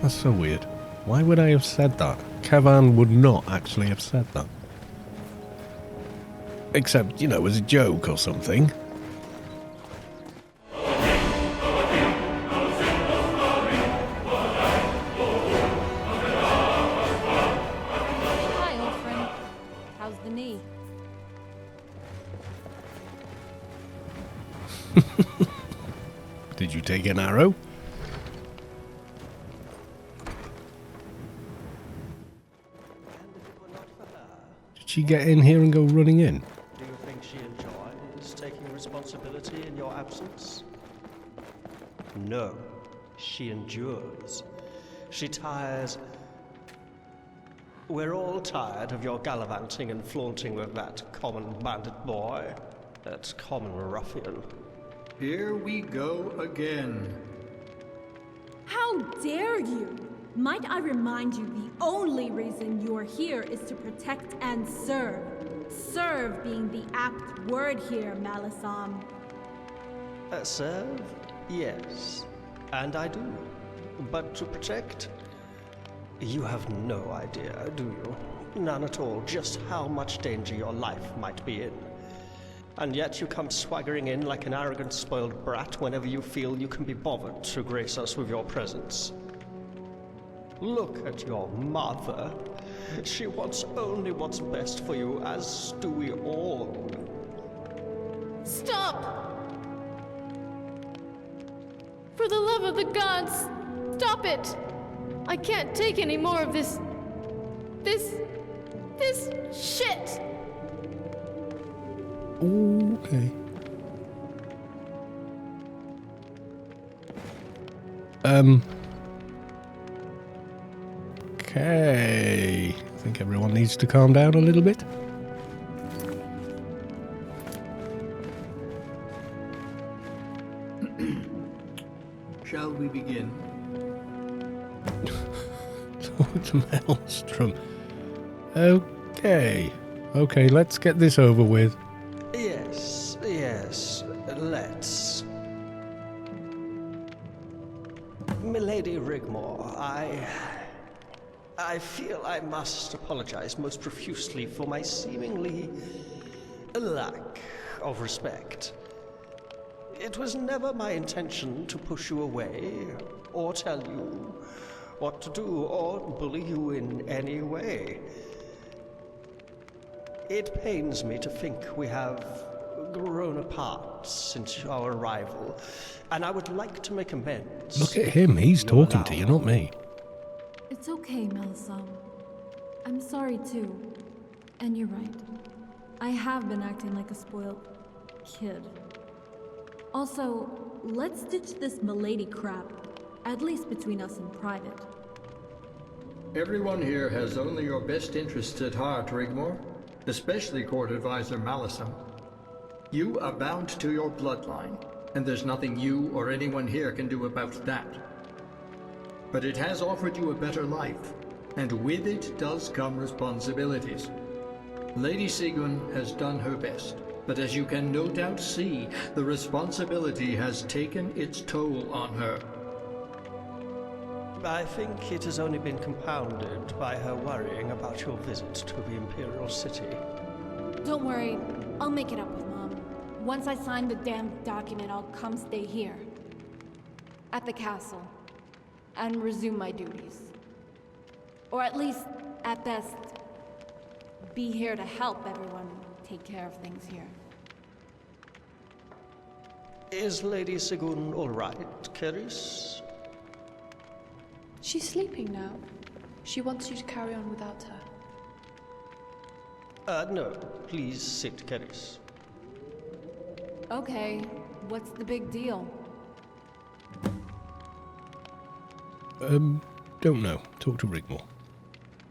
That's so weird. Why would I have said that? Kavan would not actually have said that. Except, you know, as a joke or something. Hi, old friend. How's the knee? Did you take an arrow? Did she get in here and go running in? Do you think she enjoys taking responsibility in your absence? No, she endures. She tires. We're all tired of your gallivanting and flaunting with that common bandit boy, that common ruffian. Here we go again. How dare you! Might I remind you, the only reason you're here is to protect and serve. Serve being the apt word here, Malisam. Serve? Yes. And I do. But to protect? You have no idea, do you? None at all, just how much danger your life might be in. And yet you come swaggering in like an arrogant, spoiled brat whenever you feel you can be bothered to grace us with your presence. Look at your mother. She wants only what's best for you, as do we all. Stop! For the love of the gods, stop it! I can't take any more of this shit! Okay. Okay. I think everyone needs to calm down a little bit. Shall we begin? Lord Maelstrom. Okay. Okay, let's get this over with. Yes, let's. Milady Rigmor, I feel I must apologize most profusely for my seemingly lack of respect. It was never my intention to push you away, or tell you what to do, or bully you in any way. It pains me to think we have grown apart since our arrival, and I would like to make amends. Look at him, he's talking to you, not me. It's okay, Melisam. I'm sorry too. And you're right. I have been acting like a spoiled kid. Also, let's ditch this milady crap, at least between us in private. Everyone here has only your best interests at heart, Rigmor. Especially Court Advisor Malisam. You are bound to your bloodline, and there's nothing you or anyone here can do about that. But it has offered you a better life, and with it does come responsibilities. Lady Sigrun has done her best, but as you can no doubt see, the responsibility has taken its toll on her. I think it has only been compounded by her worrying about your visit to the Imperial City. Don't worry, I'll make it up with Mom. Once I sign the damn document, I'll come stay here. At the castle. And resume my duties. Or at least, at best, be here to help everyone take care of things here. Is Lady Sigrun all right, Keris? She's sleeping now. She wants you to carry on without her. No. Please sit, Keris. Okay, what's the big deal? Don't know. Talk to Rigmor.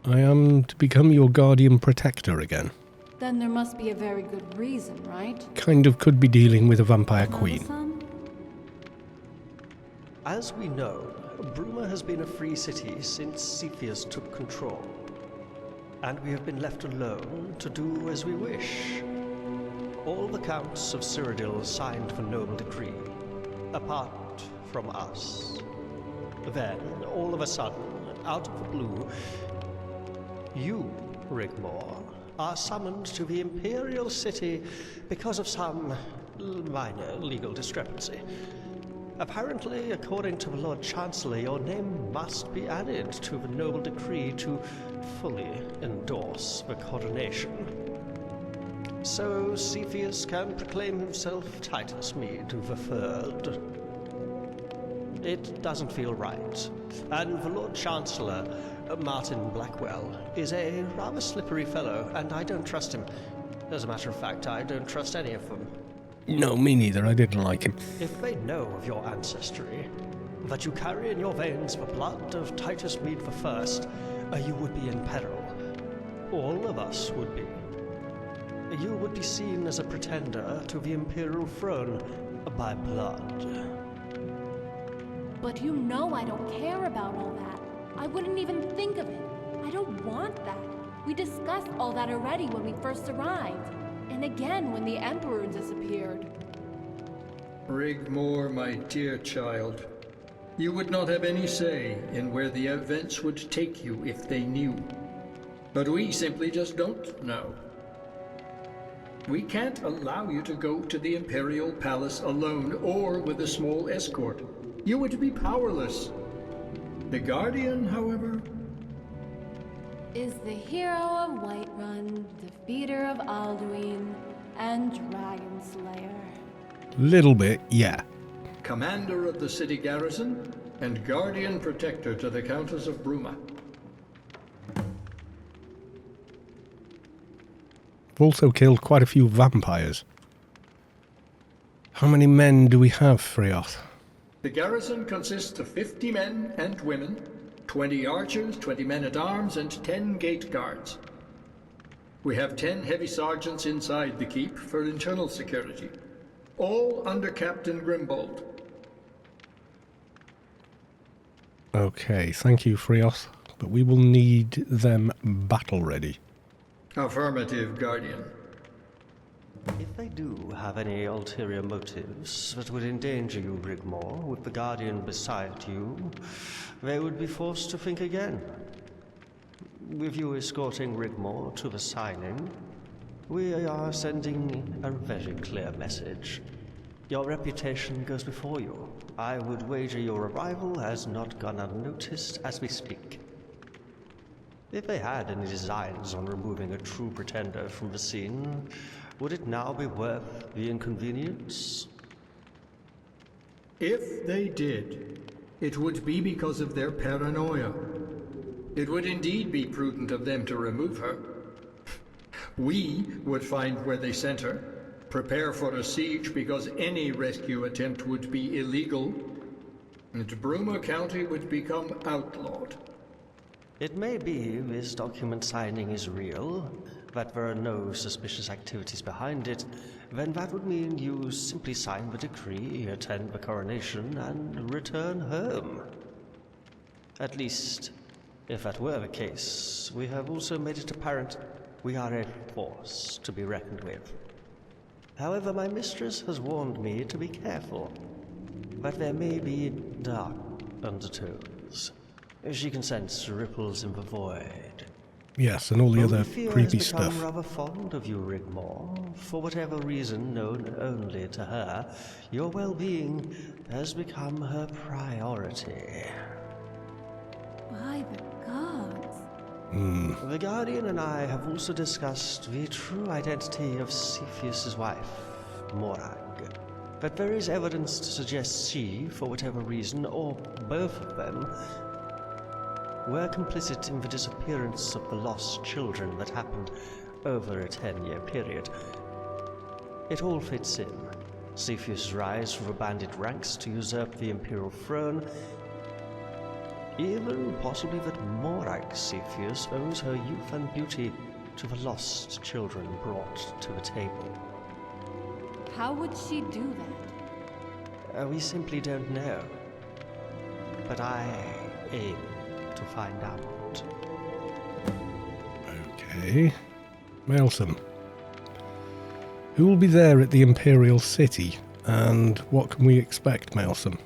I am to become your guardian protector again. Then there must be a very good reason, right? Kind of could be dealing with a vampire queen. Melisam? As we know, Bruma has been a free city since Cepheus took control. And we have been left alone to do as we wish. All the counts of Cyrodiil signed the noble decree, apart from us. Then, all of a sudden, out of the blue, you, Rigmor, are summoned to the Imperial City because of some minor legal discrepancy. Apparently, according to the Lord Chancellor, your name must be added to the noble decree to fully endorse the coronation. So Cepheus can proclaim himself Titus Mede III. It doesn't feel right, and the Lord Chancellor, Martin Blackwell, is a rather slippery fellow, and I don't trust him. As a matter of fact, I don't trust any of them. No, me neither. I didn't like him. If they know of your ancestry, that you carry in your veins the blood of Titus Mede I, you would be in peril. All of us would be. You would be seen as a pretender to the imperial throne by blood. But you know I don't care about all that. I wouldn't even think of it. I don't want that. We discussed all that already when we first arrived. And again when the Emperor disappeared. Rigmor, my dear child, you would not have any say in where the events would take you if they knew. But we simply just don't know. We can't allow you to go to the Imperial Palace alone or with a small escort. You would be powerless. The Guardian, however, is the hero of Whiterun, defeater of Alduin, and Dragon Slayer. Little bit, yeah. commander of the city garrison, and guardian protector to the Countess of Bruma. We've also killed quite a few vampires. How many men do we have, Freoth? The garrison consists of 50 men and women, 20 archers, 20 men-at-arms, and 10 gate guards. We have 10 heavy sergeants inside the keep for internal security, all under Captain Grimbold. Okay, thank you, Freoth, but we will need them battle-ready. Affirmative, Guardian. If they do have any ulterior motives that would endanger you, Rigmor, with the Guardian beside you, they would be forced to think again. With you escorting Rigmor to the signing, we are sending a very clear message. Your reputation goes before you. I would wager your arrival has not gone unnoticed as we speak. If they had any designs on removing a true pretender from the scene, would it now be worth the inconvenience? If they did, it would be because of their paranoia. It would indeed be prudent of them to remove her. We would find where they sent her, prepare for a siege because any rescue attempt would be illegal, and Bruma County would become outlawed. It may be this document signing is real, that there are no suspicious activities behind it, then that would mean you simply sign the decree, attend the coronation, and return home. At least, if that were the case, we have also made it apparent we are a force to be reckoned with. However, my mistress has warned me to be careful, that there may be dark undertones. She can sense ripples in the void. Yes, and all the other Olafia creepy has become stuff. rather fond of you, Rigmor. For whatever reason known only to her, your well-being has become her priority. By the gods. The Guardian and I have also discussed the true identity of Cepheus's wife, Morag. But there is evidence to suggest she, for whatever reason, or both of them, were complicit in the disappearance of the lost children that happened over a 10-year period. It all fits in. Cepheus' rise from the bandit ranks to usurp the imperial throne, even possibly that Morag Cepheus owes her youth and beauty to the lost children brought to the table. How would she do that? We simply don't know. But I aim to find out. Okay. Maelsom. Who will be there at the Imperial City, and what can we expect, Maelsom?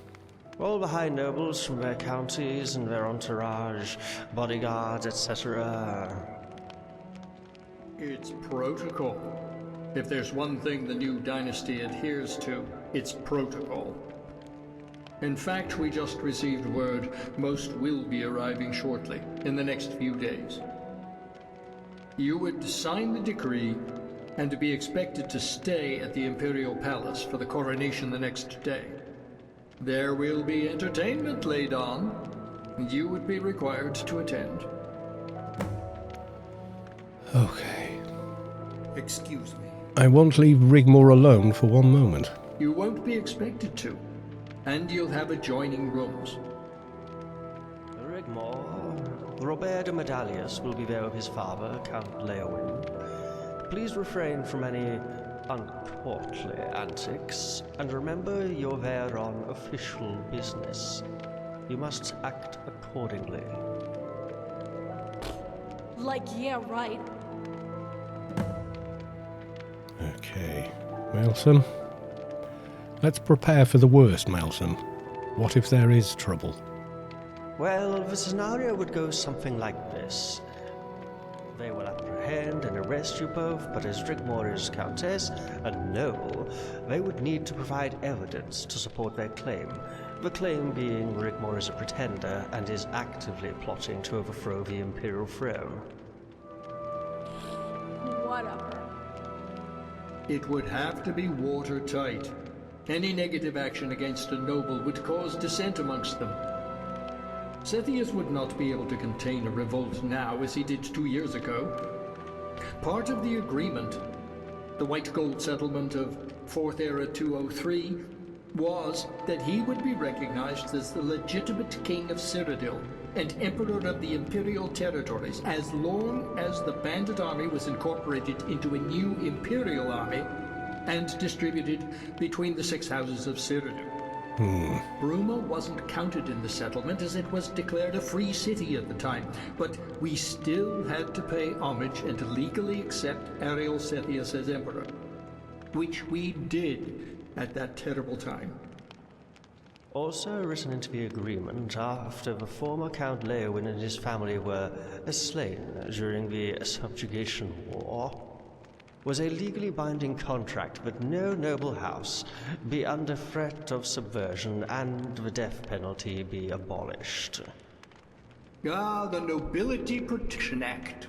All the high nobles from their counties and their entourage, bodyguards, etc. It's protocol. If there's one thing the new dynasty adheres to, it's protocol. In fact, we just received word most will be arriving shortly, in the next few days. You would sign the decree and be expected to stay at the Imperial Palace for the coronation the next day. There will be entertainment laid on. You would be required to attend. Okay. Excuse me. I won't leave Rigmor alone for one moment. You won't be expected to. And you'll have adjoining rooms. Rigmor, Robert de Medalius will be there with his father, Count Leowin. Please refrain from any uncourtly antics, and remember you're there on official business. You must act accordingly. Like, yeah, right. Okay. Malsom. Let's prepare for the worst, Malsom. What if there is trouble? Well, the scenario would go something like this. They will apprehend and arrest you both, but as Rigmor is Countess and noble, they would need to provide evidence to support their claim. The claim being Rigmor is a pretender and is actively plotting to overthrow the Imperial throne. Whatever. It would have to be watertight. Any negative action against a noble would cause dissent amongst them. Sethius would not be able to contain a revolt now as he did 2 years ago. Part of the agreement, the White Gold settlement of 4th Era 203, was that he would be recognized as the legitimate king of Cyrodiil and emperor of the Imperial territories as long as the bandit army was incorporated into a new Imperial army and distributed between the 6 houses of Cyrodiil. Bruma wasn't counted in the settlement as it was declared a free city at the time, but we still had to pay homage and legally accept Ariel Sethius as emperor, which we did at that terrible time. Also written into the agreement after the former Count Leowin and his family were slain during the Subjugation War, was a legally binding contract that no noble house be under threat of subversion and the death penalty be abolished. Ah, the Nobility Protection Act.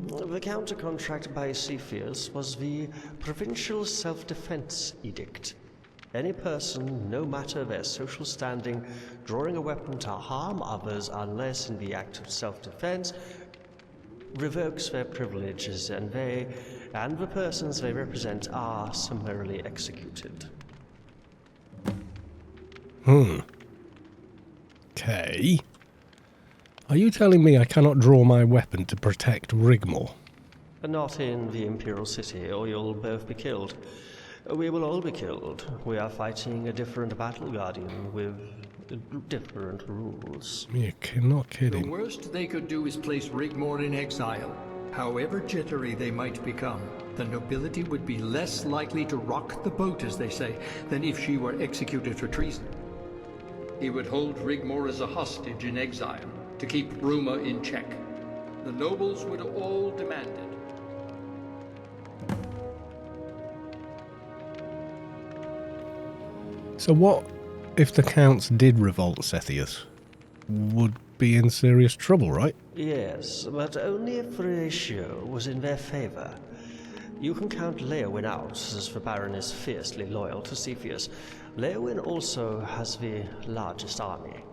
The counter-contract by Cepheus was the Provincial Self-Defense Edict. Any person, no matter their social standing, drawing a weapon to harm others unless in the act of self-defense, revokes their privileges, and they and the persons they represent are summarily executed. Okay. Are you telling me I cannot draw my weapon to protect Rigmor? Not in the Imperial City, or you'll both be killed. We will all be killed. We are fighting a different battle guardian with different rules. You're not The kidding. worst they could do is place Rigmor in exile. However jittery they might become, the nobility would be less likely to rock the boat, as they say, than if she were executed for treason. He would hold Rigmor as a hostage in exile, to keep Bruma in check. The nobles would all demand it. So what if the counts did revolt Sethius? Would be in serious trouble, right? Yes, but only if the ratio was in their favor. You can count Leowin out, as the Baron is fiercely loyal to Cepheus. Leowin also has the largest army.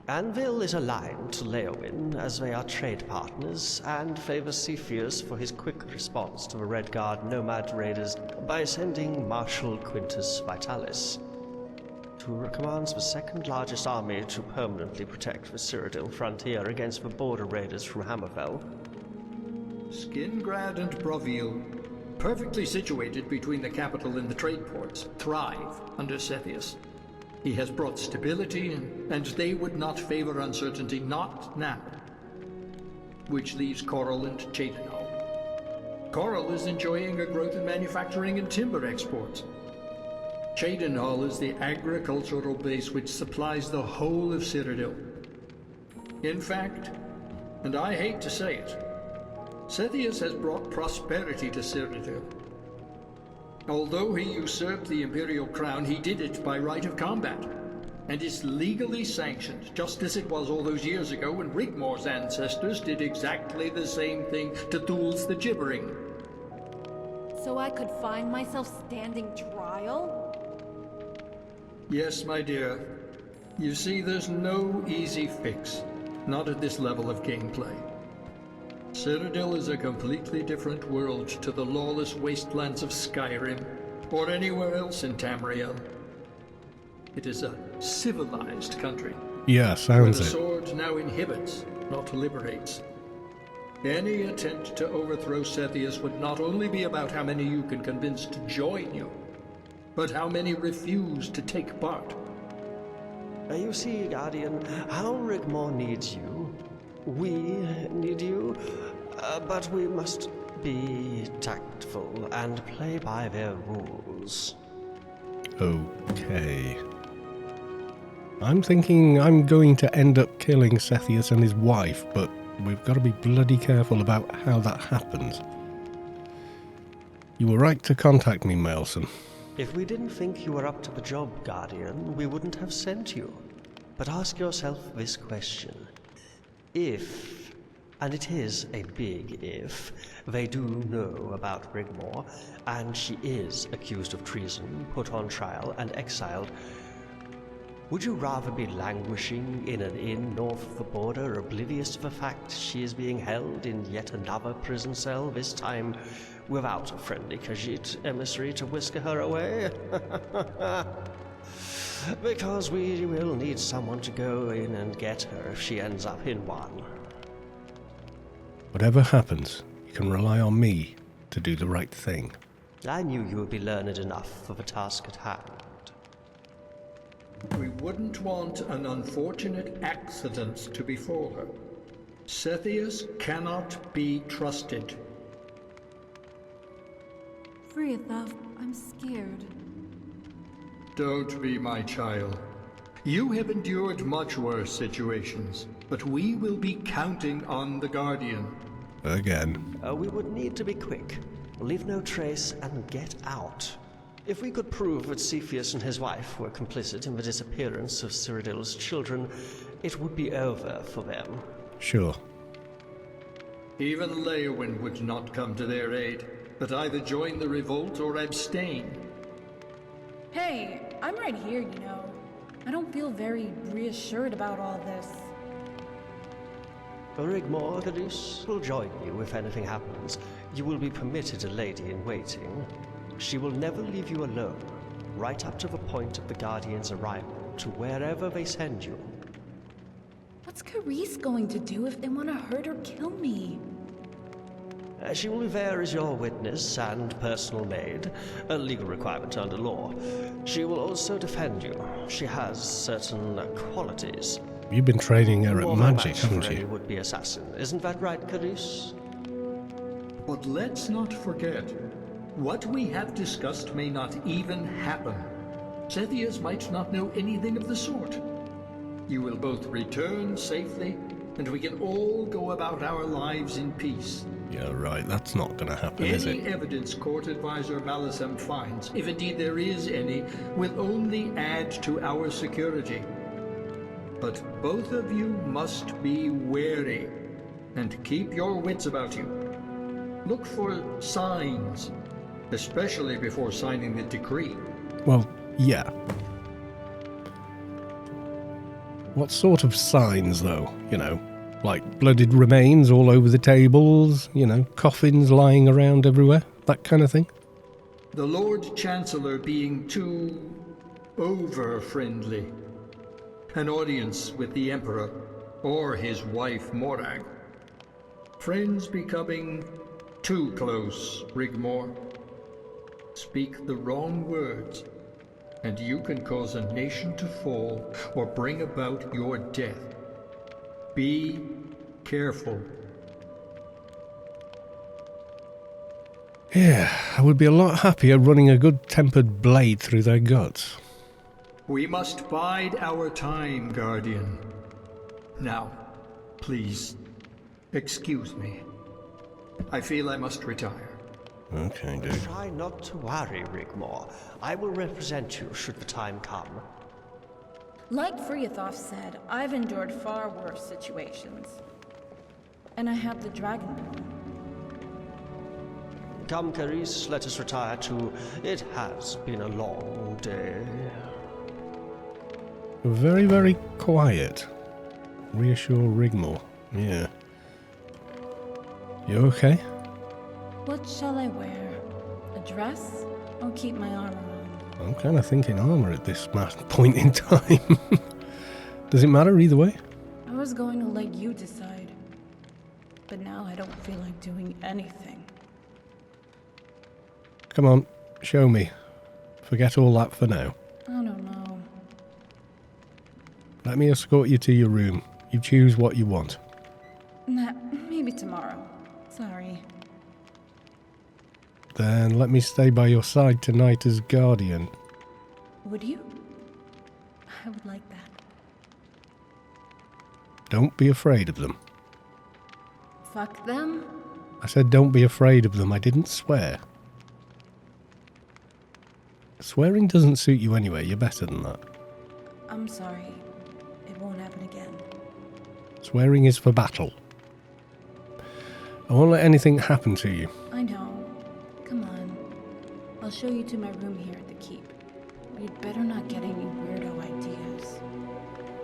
Anvil is aligned to Leowin, as they are trade partners, and favors Cepheus for his quick response to the Red Guard nomad raiders by sending Marshal Quintus Vitalis, who commands the second largest army to permanently protect the Cyrodiil frontier against the border raiders from Hammerfell. Skingrad and Broville, perfectly situated between the capital and the trade ports, thrive under Sethius. He has brought stability, and they would not favor uncertainty, not now. Which leaves Coral and Cheydinhal. Coral is enjoying a growth in manufacturing and timber exports. Cheydinhal is the agricultural base which supplies the whole of Cyrodiil. In fact, and I hate to say it, Sethius has brought prosperity to Cyrodiil. Although he usurped the Imperial crown, he did it by right of combat, and is legally sanctioned, just as it was all those years ago when Rigmor's ancestors did exactly the same thing to Thul's the Gibbering. So I could find myself standing trial? Yes, my dear. You see, there's no easy fix. Not at this level of gameplay. Cyrodiil is a completely different world to the lawless wastelands of Skyrim, or anywhere else in Tamriel. It is a civilized country. Yeah, Where sounds the it. sword now inhibits, not liberates. Any attempt to overthrow Sethius would not only be about how many you can convince to join you, but how many refuse to take part. You see, Guardian, how Rigmor needs you. We need you, but we must be tactful and play by their rules. Okay. I'm thinking I'm going to end up killing Sethius and his wife, but we've got to be bloody careful about how that happens. You were right to contact me, Maelson. If we didn't think you were up to the job, Guardian, we wouldn't have sent you. But ask yourself this question. If, and it is a big if, they do know about Rigmor, and she is accused of treason, put on trial, and exiled, would you rather be languishing in an inn north of the border, oblivious to the fact she is being held in yet another prison cell, this time without a friendly Khajiit emissary to whisk her away? Because we will need someone to go in and get her if she ends up in one. Whatever happens, you can rely on me to do the right thing. I knew you would be learned enough for the task at hand. We wouldn't want an unfortunate accident to befall her. Sethius cannot be trusted. Friethaf, I'm scared. Don't be, my child. You have endured much worse situations, but we will be counting on the Guardian. Again. We would need to be quick. Leave no trace and get out. If we could prove that Cepheus and his wife were complicit in the disappearance of Cyrodiil's children, it would be over for them. Sure. Even Leowyn would not come to their aid, but either join the revolt or abstain. Hey, I'm right here, you know. I don't feel very reassured about all this. Rigmor will join you if anything happens. You will be permitted a lady in waiting. She will never leave you alone, right up to the point of the Guardian's arrival, to wherever they send you. What's Carice going to do if they want to hurt or kill me? She will be there as your witness and personal maid, a legal requirement under law. She will also defend you. She has certain qualities. You've been training her More at than a magic, match for haven't any you? would-be assassin. Isn't that right, Carice? But let's not forget, what we have discussed may not even happen. Sethius might not know anything of the sort. You will both return safely, and we can all go about our lives in peace. Yeah, right. That's not going to happen, is Any it? evidence Court Advisor Malisem finds, if indeed there is any, will only add to our security. But both of you must be wary, and keep your wits about you. Look for signs, especially before signing the decree. Well, yeah. What sort of signs, though? You know, like bloodied remains all over the tables, you know, coffins lying around everywhere, that kind of thing? The Lord Chancellor being too over-friendly. An audience with the Emperor, or his wife Morag. Friends becoming too close, Rigmor. Speak the wrong words, and you can cause a nation to fall or bring about your death. Be careful. Yeah, I would be a lot happier running a good-tempered blade through their guts. We must bide our time, Guardian. Now, please, excuse me. I feel I must retire. Okay, dude. Try not to worry, Rigmor. I will represent you should the time come. Like Freethoph said, I've endured far worse situations. And I have the Dragonborn. Come, Carice, let us retire too. It has been a long day. Very, very quiet. Reassure Rigmor. Yeah. You okay? What shall I wear? A dress? Or keep my armor on? I'm kind of thinking armor at this point in time. Does it matter either way? I was going to let you decide. But now I don't feel like doing anything. Come on, show me. Forget all that for now. I don't know. Let me escort you to your room. You choose what you want. Nah, maybe tomorrow. Sorry. Then let me stay by your side tonight as guardian. Would you? I would like that. Don't be afraid of them. Fuck them? I said don't be afraid of them. I didn't swear. Swearing doesn't suit you anyway. You're better than that. I'm sorry. It won't happen again. Swearing is for battle. I won't let anything happen to you. I know. Come on. I'll show you to my room here at the keep. You'd better not get any weirdo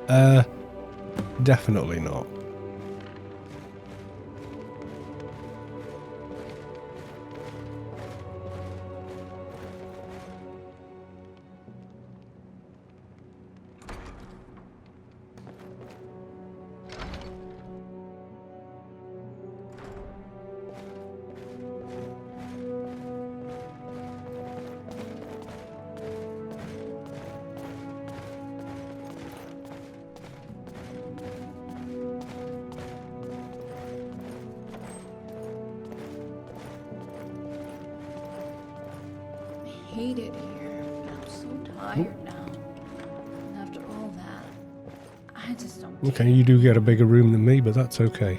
ideas. Definitely not. I hate it here. I'm so tired now. And after all that, I just don't care. Okay, you do get a bigger room than me, but that's okay.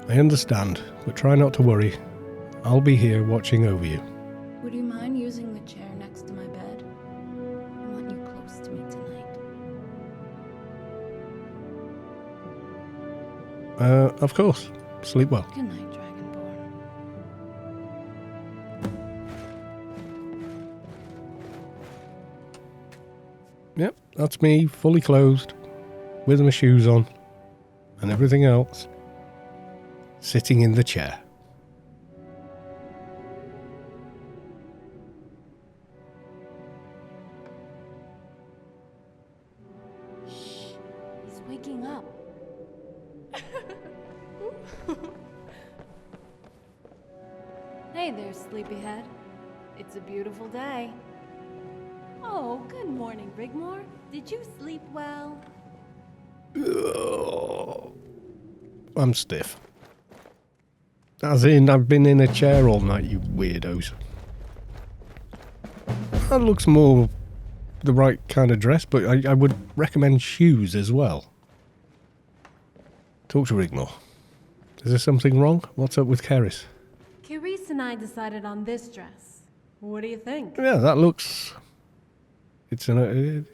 I understand, but try not to worry. I'll be here watching over you. Would you mind using the chair next to my bed? I want you close to me tonight. Of course. Sleep well. Good night, Dragonborn. Yep, that's me, fully clothed, with my shoes on, and everything else, sitting in the chair. Shh. He's waking up. Hey there, sleepyhead. It's a beautiful day. Oh, good morning, Rigmor. Did you sleep well? I'm stiff. As in, I've been in a chair all night, you weirdos. That looks more the right kind of dress, but I would recommend shoes as well. Talk to Rigmor. Is there something wrong? What's up with Keris? Carice and I decided on this dress. What do you think? Yeah, that looks... It's an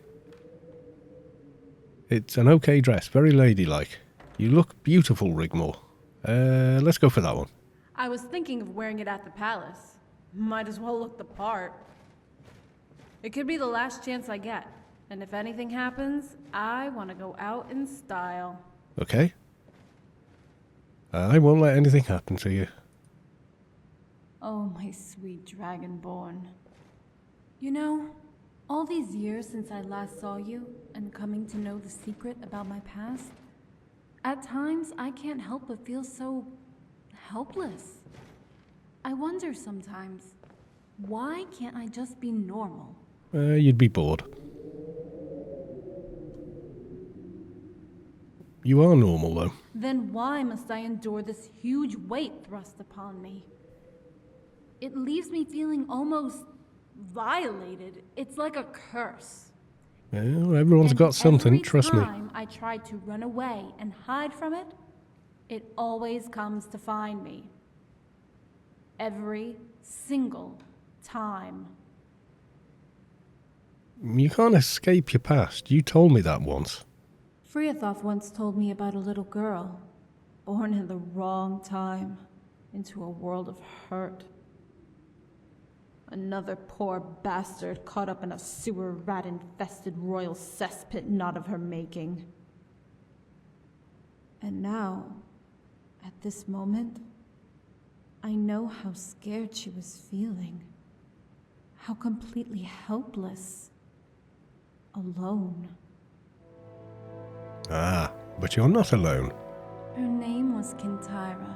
okay dress, very ladylike. You look beautiful, Rigmor. Let's go for that one. I was thinking of wearing it at the palace. Might as well look the part. It could be the last chance I get. And if anything happens, I want to go out in style. Okay. I won't let anything happen to you. Oh, my sweet Dragonborn. You know, all these years since I last saw you and coming to know the secret about my past, at times I can't help but feel so helpless. I wonder sometimes, why can't I just be normal? You'd be bored. You are normal, though. Then why must I endure this huge weight thrust upon me? It leaves me feeling almost violated. It's like a curse. Well, everyone's And got something, every trust me. time I try to run away and hide from it, it always comes to find me. Every single time. You can't escape your past. You told me that once. Friathoth once told me about a little girl, born in the wrong time, into a world of hurt. Another poor bastard caught up in a sewer rat-infested royal cesspit not of her making. And now, at this moment, I know how scared she was feeling. How completely helpless. Alone. Ah, but you're not alone. Her name was Kintyra.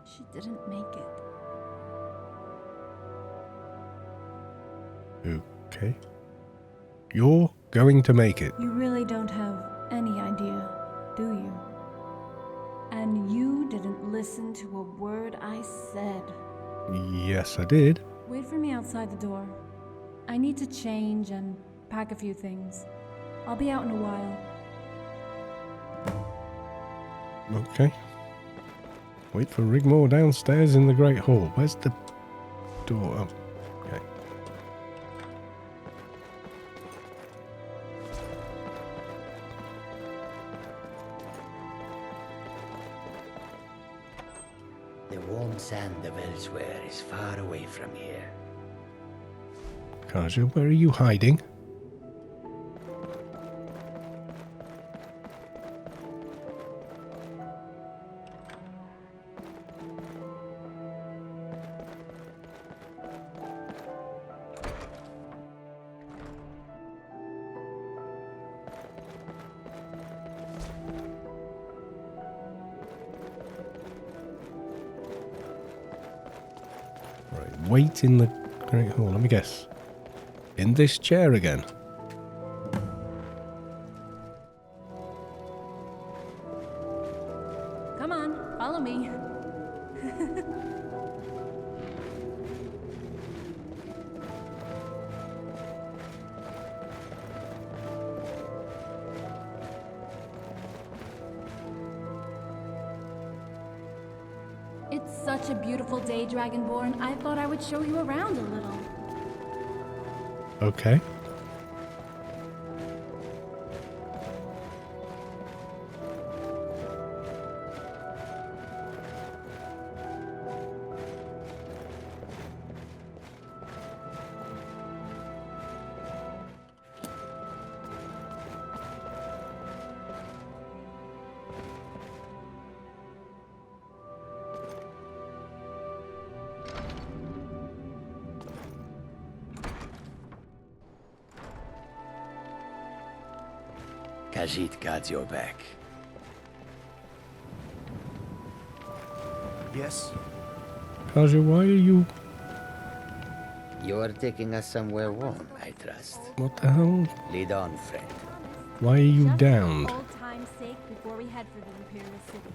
She didn't make it. Okay. You're going to make it. You really don't have any idea, do you? And you didn't listen to a word I said. Yes, I did. Wait for me outside the door. I need to change and pack a few things. I'll be out in a while. Okay. Wait for Rigmor downstairs in the Great Hall. Where's the door? Oh, okay. The warm sand of Elsweyr is far away from here. Kaja, where are you hiding? Right, wait in the Great Hall. Let me guess. In this chair again. Come on, follow me. It's such a beautiful day, Dragonborn. I thought I would show you around a little. Okay. Khajiit guards your back. Yes? Kaja, why are you... You're taking us somewhere warm, I trust. What the hell? Lead on, friend. Why are you Just downed? for old time's sake before we head for the Imperial City.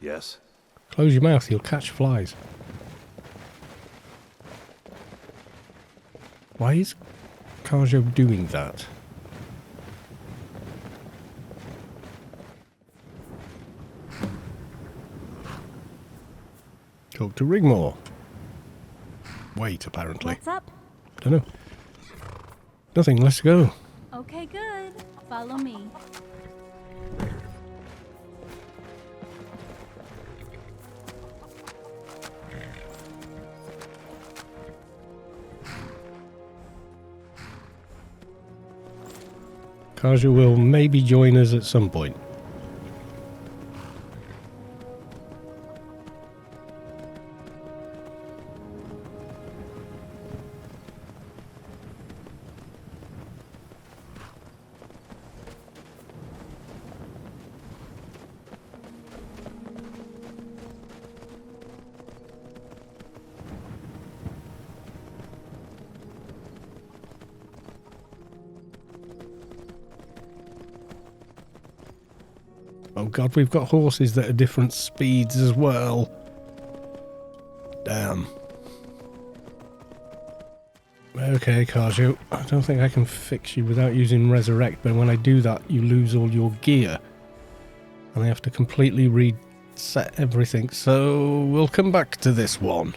Yes? Close your mouth, you'll catch flies. Why is Kaja doing that? Talk to Rigmor. Wait, apparently. What's up? Don't know. Nothing, let's go. Okay, good. Follow me. Kaja will maybe join us at some point. Oh god, we've got horses that are different speeds as well. Damn. Okay, Kaju, I don't think I can fix you without using Resurrect, but when I do that, you lose all your gear. And I have to completely reset everything, so we'll come back to this one.